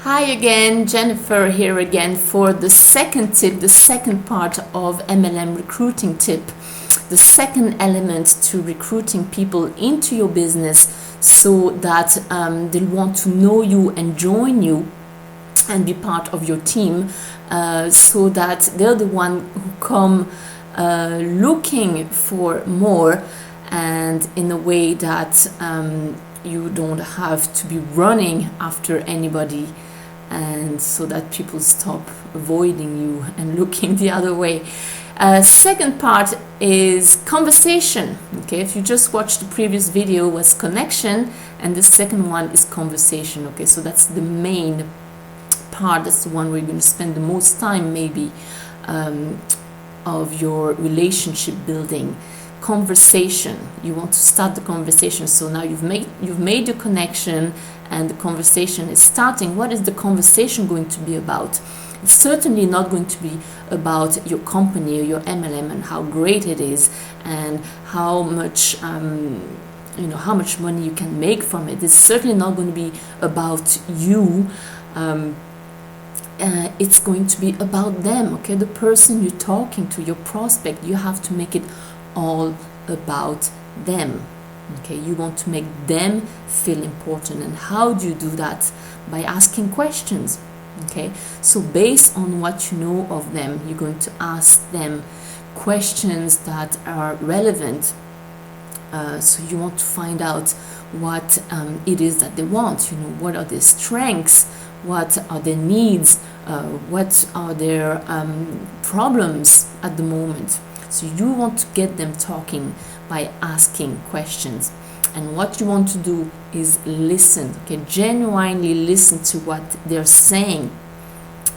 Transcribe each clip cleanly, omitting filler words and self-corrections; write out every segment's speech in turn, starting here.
Hi again, Jennifer here again for the second tip, the second part of MLM recruiting tip, the second element to recruiting people into your business so that they'll want to know you and join you and be part of your team, so that they're the one who come looking for more, and in a way that you don't have to be running after anybody, and so that people stop avoiding you and looking the other way. Second part is conversation. Okay, if you just watched the previous video was connection, and the second one is conversation. Okay, so that's the main part. That's the one where you're going to spend the most time maybe of your relationship building. Conversation. You want to start the conversation. So now you've made your connection and the conversation is starting. What is the conversation going to be about? It's certainly not going to be about your company or your MLM and how great it is and how much how much money you can make from it. It's certainly not going to be about you. It's going to be about them. Okay, the person you're talking to, your prospect. You have to make it all about them. Okay, you want to make them feel important. And how do you do that? By asking questions. Okay, so based on what you know of them, you're going to ask them questions that are relevant. So you want to find out what it is that they want. You know, what are their strengths? What are their needs? What are their problems at the moment? So you want to get them talking by asking questions. And what you want to do is listen. Okay, genuinely listen to what they're saying.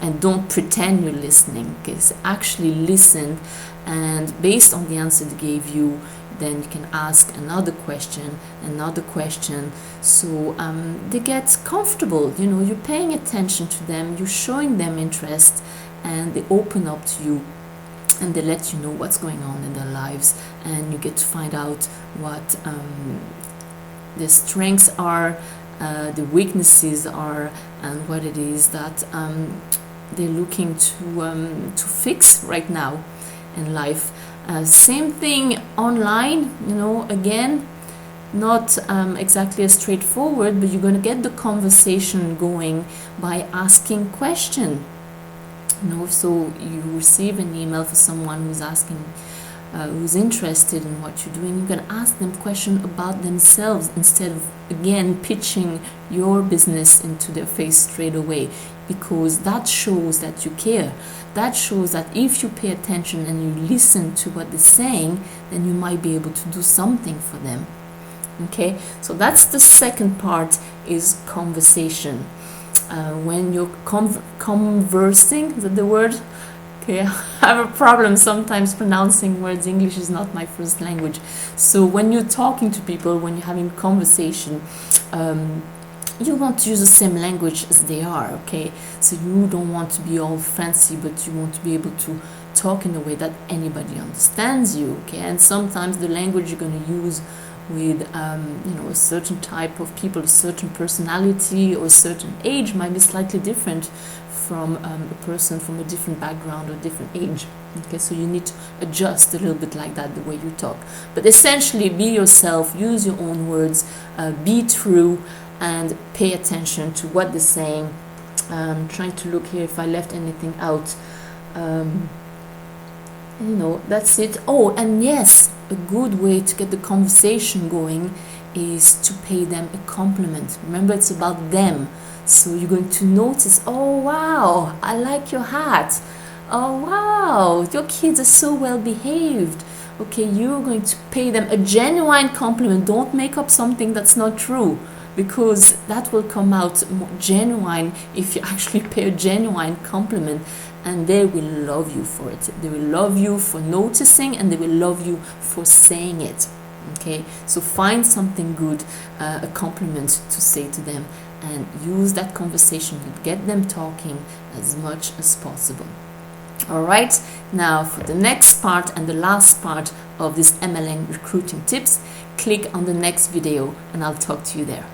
And don't pretend you're listening. Okay, so actually listen. And based on the answer they gave you, then you can ask another question. So they get comfortable. You know, you're paying attention to them, you're showing them interest, and they open up to you. And they let you know what's going on in their lives, and you get to find out what their strengths are, the weaknesses are, and what it is that they're looking to fix right now in life. Same thing online, you know, again, not exactly as straightforward, but you're going to get the conversation going by asking questions. You know, so you receive an email for someone who's asking, who's interested in what you're doing. You can ask them questions about themselves instead of, again, pitching your business into their face straight away, because that shows that you care. That shows that if you pay attention and you listen to what they're saying, then you might be able to do something for them. Okay, so that's the second part, is conversation. When you're conversing, is that the word? Okay, I have a problem sometimes pronouncing words. English is not my first language. So when you're talking to people, when you're having conversation, you want to use the same language as they are, okay? So you don't want to be all fancy, but you want to be able to talk in a way that anybody understands you, okay? And sometimes the language you're going to use with a certain type of people, a certain personality or a certain age might be slightly different from a person from a different background or different age. Okay, so you need to adjust a little bit like that, the way you talk. But essentially, be yourself, use your own words, be true, and pay attention to what they're saying. I'm trying to look here if I left anything out. That's it. Oh, and yes, a good way to get the conversation going is to pay them a compliment. Remember, it's about them. So you're going to notice, oh wow, I like your hat. Oh wow, your kids are so well behaved. Okay, you're going to pay them a genuine compliment. Don't make up something that's not true, because that will come out more genuine if you actually pay a genuine compliment. And they will love you for it. They will love you for noticing, and they will love you for saying it. Okay, so find something good, a compliment to say to them, and use that conversation to get them talking as much as possible. All right, now for the next part and the last part of this MLM recruiting tips, click on the next video and I'll talk to you there.